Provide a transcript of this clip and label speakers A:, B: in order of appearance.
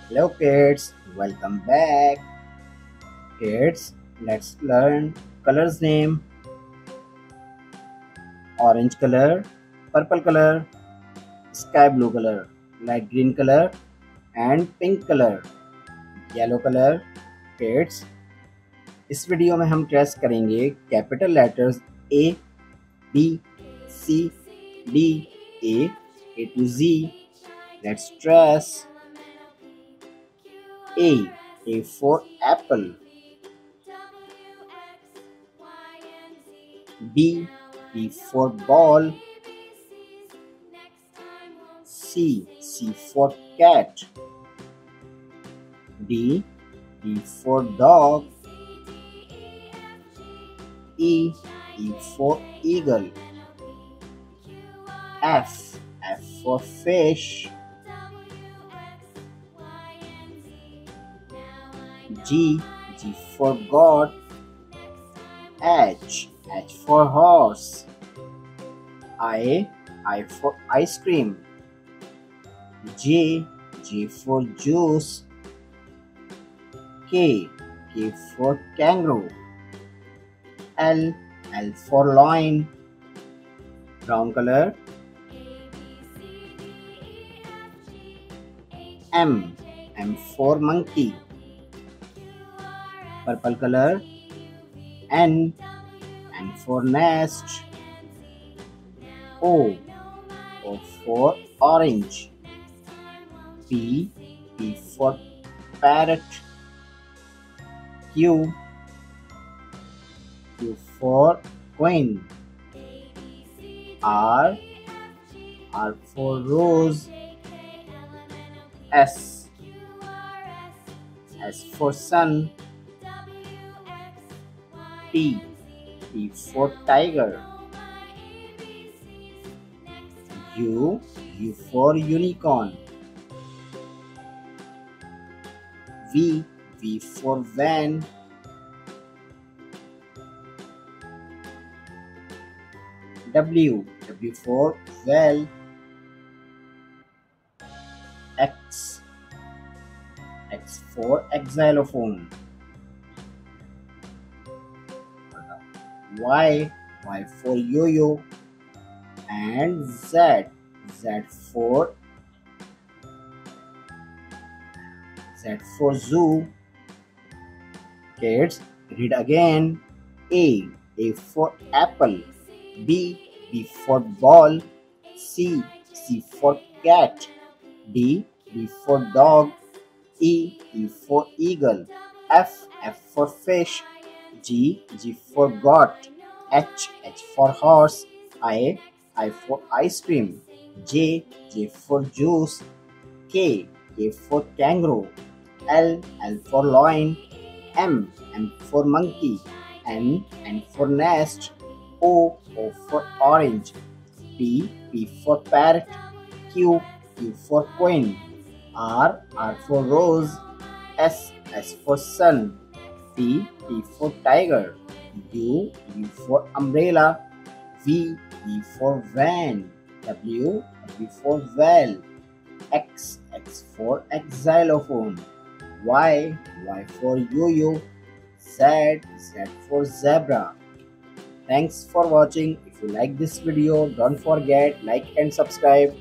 A: Hello kids, welcome back. Kids, let's learn colors name. Orange color, purple color, sky blue color, light green color and pink color, yellow color. Kids, इस video में हम trace करेंगे capital letters A, B, C, D, A to Z. Let's trace A. A for apple. B. B for ball. C. C for cat. D. D for dog. E. E for eagle. F. F for fish. G. G for God. H. H for horse. I. I for ice cream. J. J for juice. K. K for kangaroo. L. L for lion. Brown color. M. M for monkey. Purple color. N. N for nest. O. O for orange. P. P for parrot. Q. Q for queen. R. R for rose. S. S for sun. T. T for tiger. U. U for unicorn. V. V for van. W. W for well. X. X for xylophone. Y. Y for yo-yo. And Z. Z for zoo. Kids, read again. A. A for apple. B. B for ball. C. C for cat. D. D for dog. E. E for eagle. F. F for fish. G. G for goat. H. H for horse. I. I for ice cream. J. J for juice. K. K for kangaroo. L. L for lion. M. M for monkey. N. N for nest. O. O for orange. P. P for parrot. Q. Q for queen. R. R for rose. S. S for sun. T. T for tiger. U. U for umbrella. V. V for van. W. W for well. X. X for xylophone. Y. Y for yo-yo. Z. Z for zebra. Thanks for watching. If you like this video, don't forget like and subscribe.